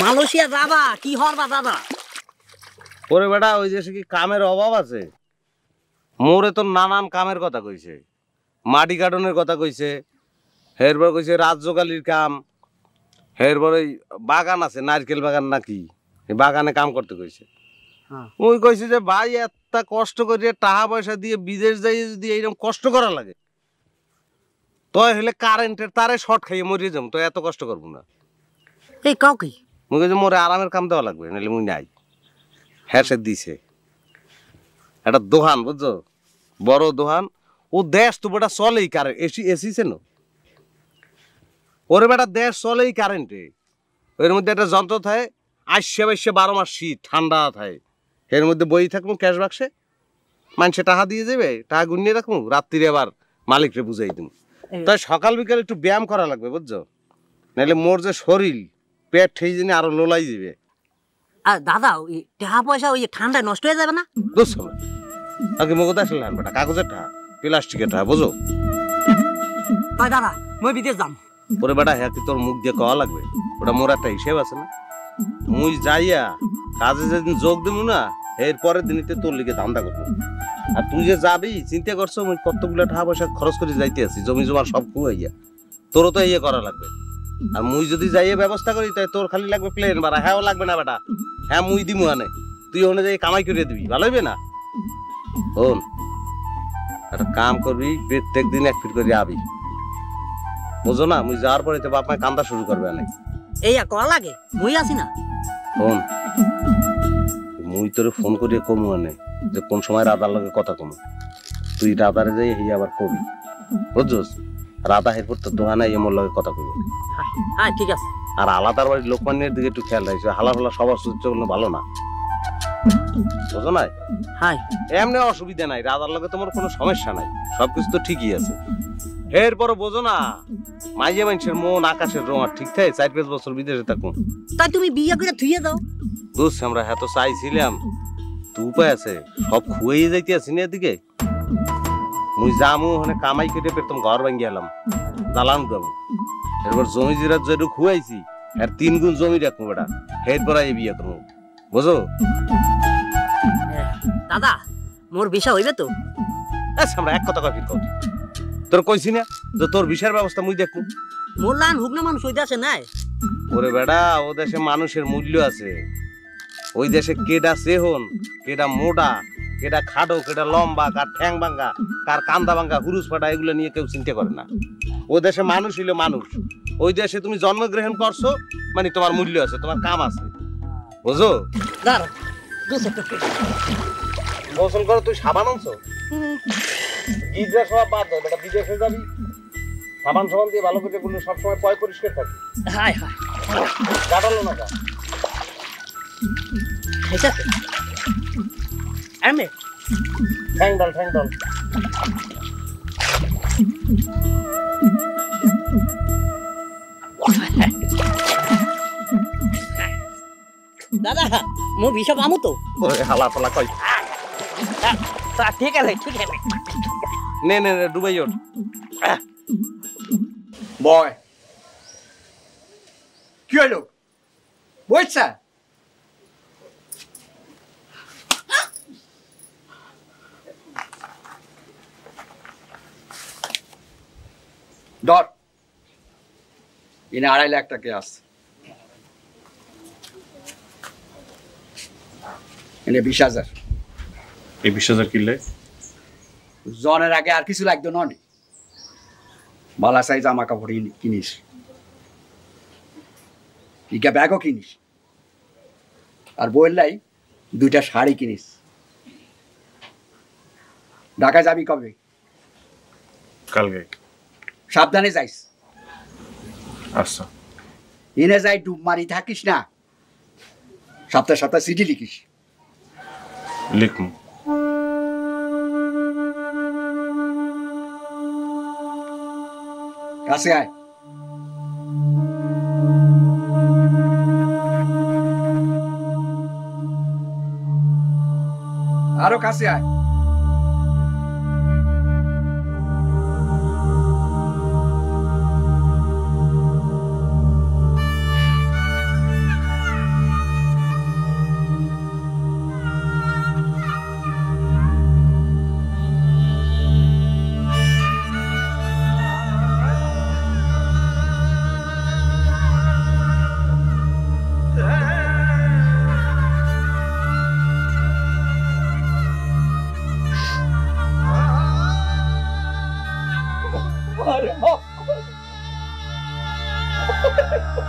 Malaysia যাবা কি হরবা দাদা? ওরে বেটা ওই দেশে কি কামের অভাব আছে? মোরে তো নানান কামের কথা কইছে, মাটি কাটনের কথা কইছে, এরপর কইছে রাজ্যকালীর কাম, এরপর ওই বাগান আছে নারকেল বাগান নাকি, বাগানে কাম করতে কইছে। ওই কইছে যে ভাই এত কষ্ট করে টাকা পয়সা দিয়ে বিদেশ যাই যদি এইরকম কষ্ট করা লাগে তো হলে কারেন্টের তারে শর্ট খাইয়ে মরিয়ে যাম, তো এত কষ্ট করবো না। এই কাউ কি মুই কইছে মোরে আরামের কাম দেওয়া লাগবে, নাহলে মুই নাই। হ্যাঁ সে দিছে একটা দোকান, বুঝছো, বড় দোকান। ও দেশ তো বেটা চলেই কারেন্ট, এসি এসি চেন ওরে বেটা, দেশ চলেই কারেন্টে। ওর মধ্যে একটা যন্ত্র থাকে, আসছে বাইশে 12 মাস শীত ঠান্ডা থাকে, এর মধ্যে বই থাকবো ক্যাশ বাক্সে, মানুষে টাকা দিয়ে যাবে, টাকা গুনিয়ে রাখবো, রাত্রিরে আবার মালিকরে বুঝাই দিব। তাই সকাল বিকাল একটু ব্যায়াম করা লাগবে, বুঝছো, নাহলে মোর যে শরীর পেট ঠেই জানি আরো লোলাই যাবে। আর দাদা ওই টাকা পয়সা ওই ঠান্ডায় নষ্ট হয়ে যাবে না? বুঝছো না আগে মগজ আসলে না বেটা, কাগজের টাকা, প্লাস্টিকের টাকা, বুঝো। ভাই দাদা মই বিদেশ যাম। ওরে বেটা হ্যাঁ কি তোর মুখ দিয়ে কওয়া লাগবে? ওটা মোর একটা হিসেব আছে না। মুই যাইয়া কাজে যেদিন যোগ দেবো না, এর পরের দিনতে তোর লিগে ধান্দা করবো। আর তুই যে যাবি চিন্তা করছো, মুই কতগুলো টাকা পয়সা খরচ করে যাইতে আছি, জমি জমা সব খুয়াইয়া, তোরও তো ইয়ে করা লাগবে। আর মুই যদি যাইয়ে ব্যবস্থা করি তাই তোর খালি লাগবে প্লেন ভাড়া, হ্যাঁ লাগবে না বেটা, হ্যাঁ মুই দিমু আনে, তুই ওখানে যাই কামাই করে দিবি, ভালো হইবে না? শোন একটা কাম করবি, প্রত্যেক দিন 1 ফিট করে আবি, বুঝো না? মুই যাওয়ার পরে তো বাপ মায় কান্দা শুরু করবে অনেক। এই কল লাগে মুই আছি না। শোন মুই তোরে ফোন করিয়ে কমু আনে যে কোন সময় রাধার লগে কথা কমু, তুই রাধারে যাই এই আবার কবি, বুঝছস? রাধা হেরপর তোর দোকানে এমন লগে কথা কইব। হ্যাঁ ঠিক আছে। আর আলাদার বাড়ির লোকমান্যের দিকে একটু খেয়াল রাখিস, হালা ফালা সবার সহ্য করলে ভালো না, বুঝো না? হ্যাঁ এমনি অসুবিধা নাই, রাধার লগে তোমার কোনো সমস্যা নাই, সবকিছু তো ঠিকই আছে। এরপরও বোঝো না মাইয়া মানুষের মন আকাশের রং, আর ঠিক থাকে 4-5 বছর বিদেশে থাকুন। তাই তুমি বিয়ে করে থুয়ে দাও। বুঝছি আমরা এত চাইছিলাম, তো উপায় আছে, সব খুয়েই যাইতে আছি না এদিকে। মুই যামু ওখানে কামাই কেটে পেতাম, ঘর ভাঙ্গি এলাম, দালান যাবো, এরপর জমি জিরা যেটু খুয়াইছি আর 3 গুণ জমি রাখবো বেটা, এরপর এই বিয়ে করবো, বুঝো? দাদা মোর বিষয় হইবে তো? আচ্ছা আমরা এক কথা কফি কফি তোর কইছি না যে তোর বিষয়ের ব্যবস্থা মুই দেখবো। মোর লান হুকনা মানুষ ওই দেশে নাই। ওরে বেটা ও দেশে মানুষের মূল্য আছে, ওই দেশে কেডা সেহন, কেডা মোটা, কেডা খাটো, কেডা লম্বা, কার ঠ্যাং ভাঙ্গা, কার কান্দা ভাঙ্গা, হুরুস ফাটা, এগুলো নিয়ে কেউ চিন্তা করে না। ও দেশে মানুষ হইলো মানুষ, ওই দেশে তুমি জন্মগ্রহণ করছো মানে তোমার মূল্য আছে, তোমার কাম আছে, বুঝো? গোসল করে তুই সাবান আনছো, গিজরা সব বাদ দাও বেটা, বিদেশে যাবি সাবান সাবান দিয়ে ভালো করে বললে সবসময় পয় পরিষ্কার থাকবে। হায় হায় গাটালো না গা আমি ঠ্যাং ডাল ঠ্যাং ডাল। দাদা মোর বিষয় পামু তো? ওরে হালা ফালা কই, ঠিক আছে ঠিক আছে, নে নে নে ডুবাই ওঠ। বয় কি হলো বইছা? ধর এনে 2.5 লাখ টাকা আছে, এনে 20,000। এই 20,000 কিনলে জনের আগে আর কিছু লাগতো না, বালা সাইজ জামা কাপড় কিনিস, ইকা ব্যাগও কিনিস, আর বললাই 2টা শাড়ি কিনিস। ঢাকা যাবি কবে? কালকে। সাবধানে যাইস। আচ্ছা। এনে যাই ডুব মারি থাকিস না, সপ্তাহে সপ্তাহে চিঠি লিখিস। লিখমু। কাছে আয়। আরো কাছে আয়। Ha